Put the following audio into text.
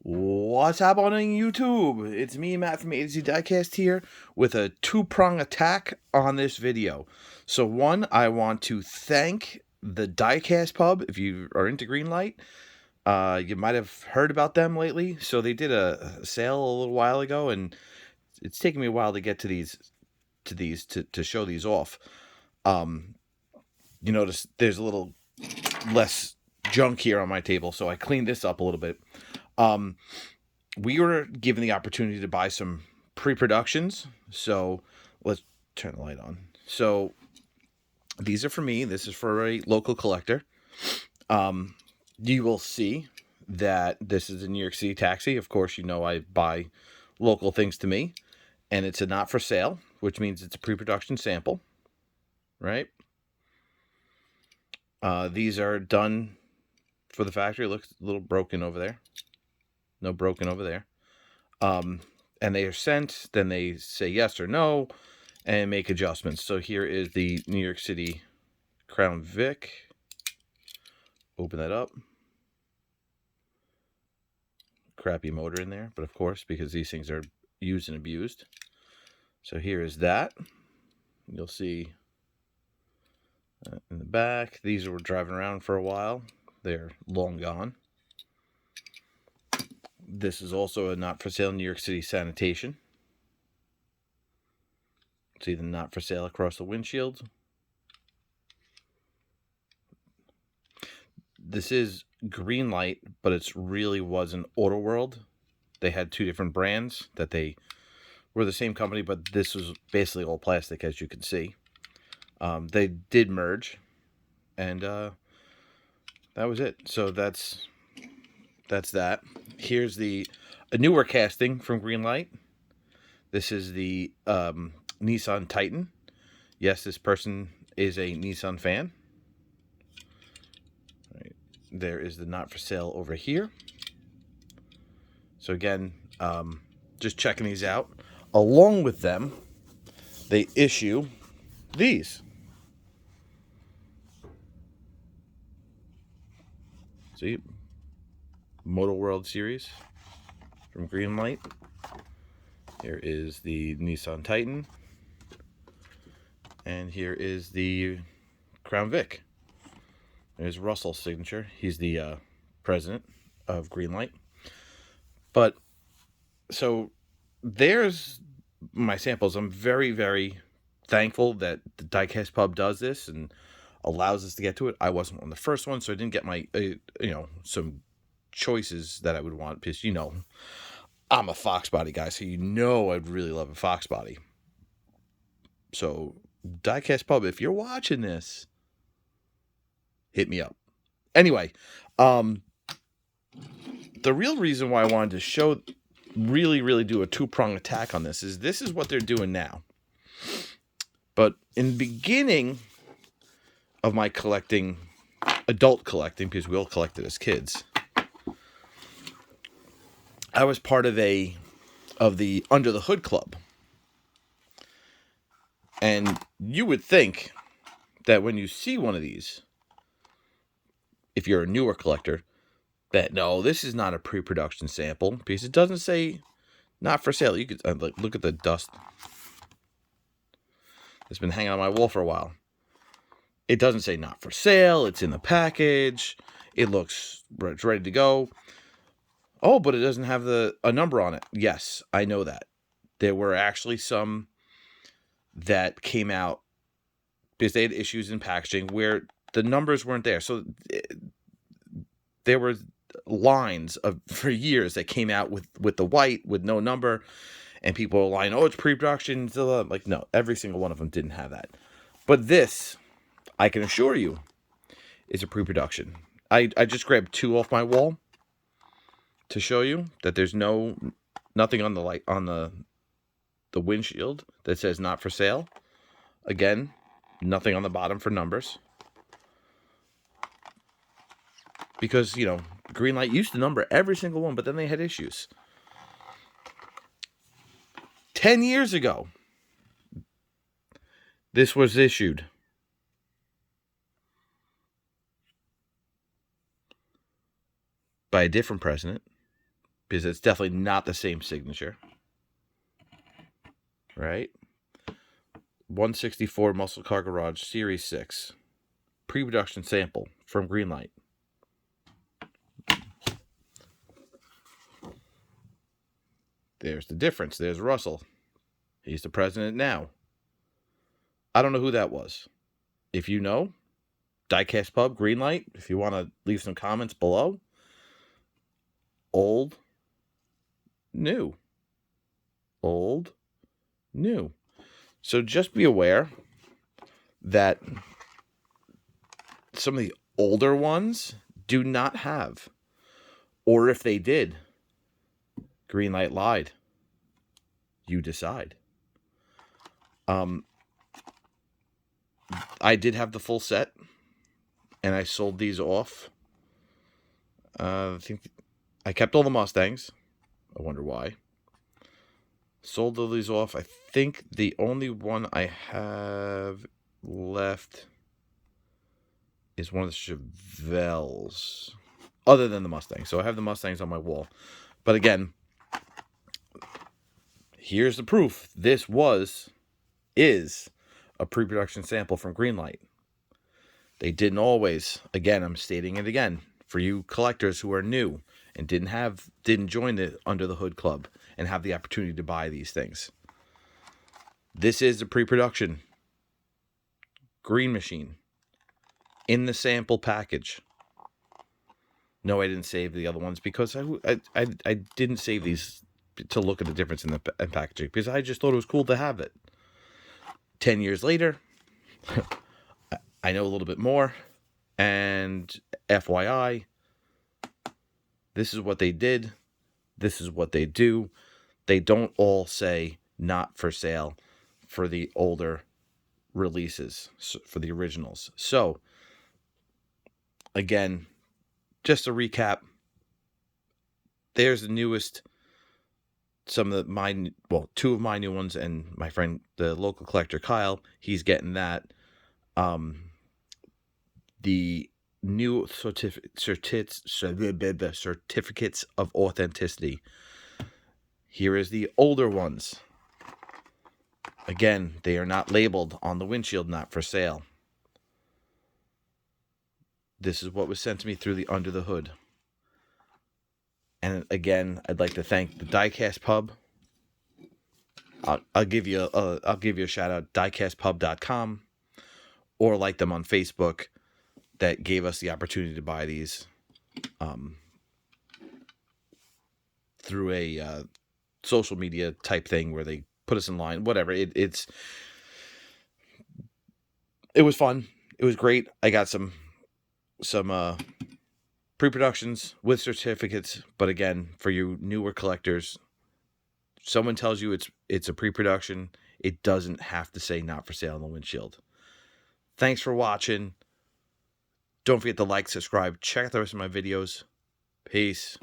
What's happening, YouTube? It's me, Matt from A to Z Diecast here with a two-prong attack on this video. So one, I want to thank the Diecast Pub. If you are into Greenlight, you might have heard about them lately. So they did a sale a little while ago, and it's taken me a while to get to to show these off. You notice there's a little less junk here on my table, so I cleaned this up a little bit. We were given the opportunity to buy some pre-productions, so let's turn the light on. So these are for me. This is for a local collector. You will see that this is a New York City taxi. Of course, you know I buy local things to me, and it's a not for sale, which means it's a pre-production sample, right? These are done for the factory. It looks a little broken over there. No broken over there. And they are sent, then they say yes or no and make adjustments. So here is the New York City Crown Vic. Open that up. Crappy motor in there, but of course, because these things are used and abused. So here is that. You'll see in the back. These were driving around for a while. They're long gone. This is also a not for sale New York City Sanitation. See the not for sale across the windshield. This is Greenlight, but it really wasn't Auto World. They had two different brands that they were the same company, but this was basically all plastic, as you can see. They did merge, and that was it. So that's that. Here's a newer casting from Greenlight. This is the Nissan Titan. Yes, this person is a Nissan fan. Right. There is the not for sale over here. So again, just checking these out. Along with them, they issue these. See? Motor World Series from Greenlight. Here is the Nissan Titan. And here is the Crown Vic. There's Russell's signature. He's the president of Greenlight. But, so, there's my samples. I'm very, very thankful that the Diecast Pub does this and allows us to get to it. I wasn't on the first one, so I didn't get my, some choices that I would want, because I'm a Fox body guy, so I'd really love a Fox body. So Diecast Pub, if you're watching this, hit me up. Anyway, the real reason why I wanted to really do a two-prong attack on this is what they're doing now. But in the beginning of my adult collecting, because we all collected as kids, I was part of the Under the Hood Club. And you would think that when you see one of these, if you're a newer collector, that no, this is not a pre-production sample, because it doesn't say not for sale. You could look at the dust. It's been hanging on my wall for a while. It doesn't say not for sale. It's in the package. It looks it's ready to go. Oh, but it doesn't have a number on it. Yes, I know that. There were actually some that came out because they had issues in packaging where the numbers weren't there. So there were lines for years that came out with the white with no number, and people were lying, oh, it's pre-production. Like, no, every single one of them didn't have that. But this, I can assure you, is a pre-production. I just grabbed two off my wall to show you that there's nothing on the light on the windshield that says not for sale. Again, nothing on the bottom for numbers. Because, Greenlight used to number every single one, but then they had issues. 10 years ago, this was issued. By a different president, because it's definitely not the same signature. Right? 164 Muscle Car Garage Series 6. Pre-production sample from Greenlight. There's the difference. There's Russell. He's the president now. I don't know who that was. If you know, Diecast Pub, Greenlight, if you want to leave some comments below. Old, new. Old, new. So just be aware that some of the older ones do not have. Or if they did, Greenlight lied. You decide. I did have the full set, and I sold these off. I think I kept all the Mustangs. I wonder why. Sold all these off. I think the only one I have left is one of the Chevelles, other than the Mustangs. So I have the Mustangs on my wall. But again, here's the proof. This is a pre-production sample from Greenlight. They didn't always. Again, I'm stating it again for you collectors who are new and didn't join the Under the Hood Club and have the opportunity to buy these things. This is a pre-production green machine in the sample package. No, I didn't save the other ones because I didn't save these to look at the difference in the packaging, because I just thought it was cool to have it. 10 years later, I know a little bit more, and FYI, this is what they did. This is what they do. They don't all say not for sale for the older releases, for the originals. So, again, just to recap, there's the newest, two of my new ones, and my friend, the local collector, Kyle, he's getting that. The new certificates of authenticity. Here is the older ones. Again, they are not labeled on the windshield, not for sale. This is what was sent to me through the Under the Hood. And again, I'd like to thank the Diecast Pub. I'll give you a shout out, diecastpub.com, or like them on Facebook, that gave us the opportunity to buy these through a social media type thing where they put us in line. Whatever. It was fun. It was great. I got some pre-productions with certificates, but again, for you newer collectors, someone tells you it's a pre-production, it doesn't have to say not for sale on the windshield. Thanks for watching. Don't forget to like, subscribe, check out the rest of my videos. Peace.